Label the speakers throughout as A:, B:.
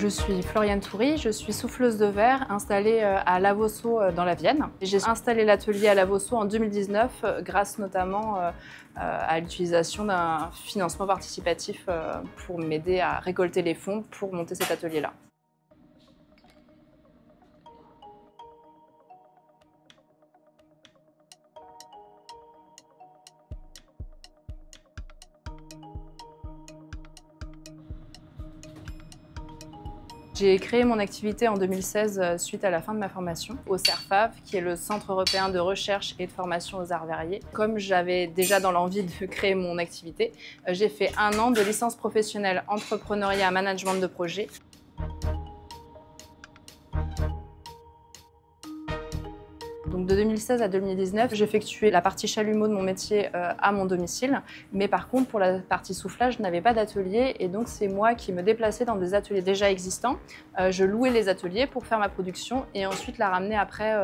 A: Je suis Floriane Toury, je suis souffleuse de verre installée à Lavosso dans la Vienne. J'ai installé l'atelier à Lavosso en 2019 grâce notamment à l'utilisation d'un financement participatif pour m'aider à récolter les fonds pour monter cet atelier-là. J'ai créé mon activité en 2016 suite à la fin de ma formation au CERFAV, qui est le Centre européen de recherche et de formation aux arts verriers. Comme j'avais déjà dans l'envie de créer mon activité, j'ai fait 1 an de licence professionnelle entrepreneuriat management de projet. Donc de 2016 à 2019, j'effectuais la partie chalumeau de mon métier à mon domicile. Mais par contre, pour la partie soufflage, je n'avais pas d'atelier et donc c'est moi qui me déplaçais dans des ateliers déjà existants. Je louais les ateliers pour faire ma production et ensuite la ramener après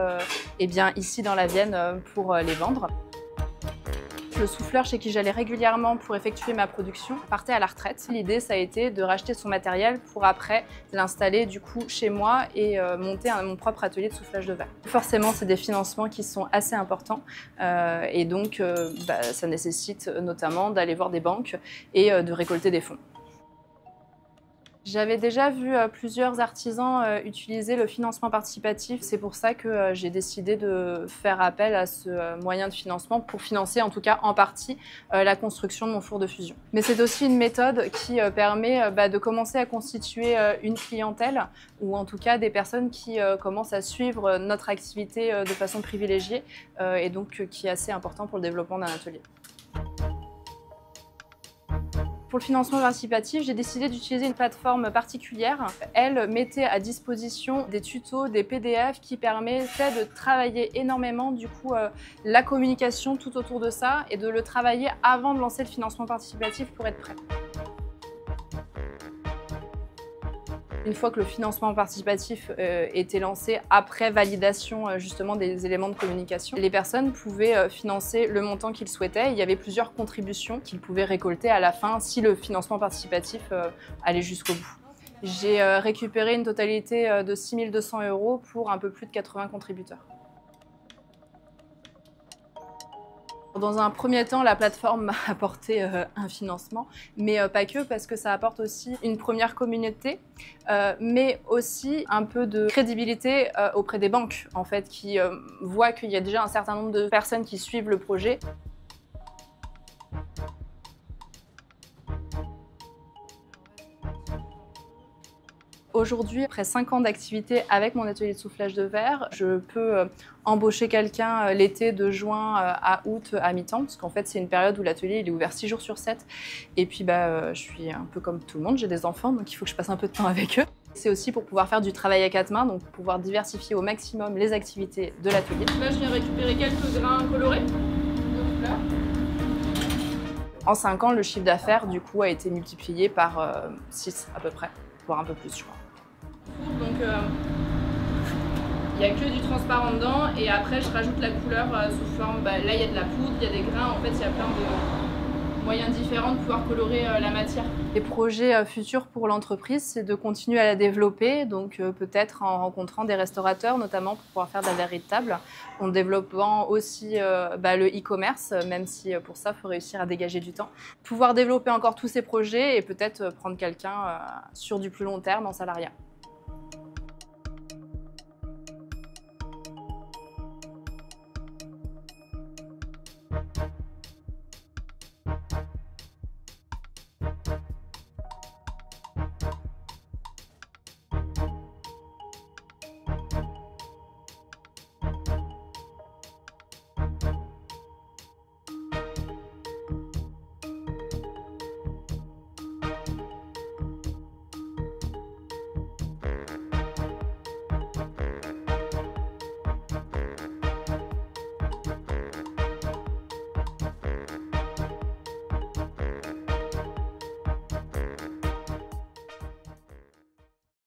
A: ici dans la Vienne pour les vendre. Le souffleur chez qui j'allais régulièrement pour effectuer ma production partait à la retraite. L'idée, ça a été de racheter son matériel pour après l'installer du coup chez moi et monter mon propre atelier de soufflage de verre. Forcément, c'est des financements qui sont assez importants et donc ça nécessite notamment d'aller voir des banques et de récolter des fonds. J'avais déjà vu plusieurs artisans utiliser le financement participatif. C'est pour ça que j'ai décidé de faire appel à ce moyen de financement pour financer, en tout cas en partie, la construction de mon four de fusion. Mais c'est aussi une méthode qui permet de commencer à constituer une clientèle ou en tout cas des personnes qui commencent à suivre notre activité de façon privilégiée et donc qui est assez important pour le développement d'un atelier. Pour le financement participatif, j'ai décidé d'utiliser une plateforme particulière. Elle mettait à disposition des tutos, des PDF qui permettaient de travailler énormément la communication tout autour de ça et de le travailler avant de lancer le financement participatif pour être prêt. Une fois que le financement participatif était lancé, après validation justement des éléments de communication, les personnes pouvaient financer le montant qu'ils souhaitaient. Il y avait plusieurs contributions qu'ils pouvaient récolter à la fin si le financement participatif allait jusqu'au bout. J'ai récupéré une totalité de 6 200 € pour un peu plus de 80 contributeurs. Dans un premier temps, la plateforme m'a apporté un financement, mais pas que, parce que ça apporte aussi une première communauté, mais aussi un peu de crédibilité auprès des banques, en fait, qui voient qu'il y a déjà un certain nombre de personnes qui suivent le projet. Aujourd'hui, après 5 ans d'activité avec mon atelier de soufflage de verre, je peux embaucher quelqu'un l'été de juin à août à mi-temps, parce qu'en fait c'est une période où l'atelier est ouvert 6 jours sur 7. Et puis je suis un peu comme tout le monde, j'ai des enfants, donc il faut que je passe un peu de temps avec eux. C'est aussi pour pouvoir faire du travail à 4 mains, donc pour pouvoir diversifier au maximum les activités de l'atelier. Là, je viens récupérer quelques grains colorés de fleurs. En 5 ans, le chiffre d'affaires du coup a été multiplié par 6 à peu près, voire un peu plus, je crois. Donc il n'y a que du transparent dedans et après je rajoute la couleur sous forme, là il y a de la poudre, il y a des grains, en fait il y a plein de moyens différents de pouvoir colorer la matière. Les projets futurs pour l'entreprise, c'est de continuer à la développer, donc peut-être en rencontrant des restaurateurs notamment pour pouvoir faire de la verrerie de table, en développant aussi le e-commerce, même si pour ça il faut réussir à dégager du temps. Pouvoir développer encore tous ces projets et peut-être prendre quelqu'un sur du plus long terme en salariat.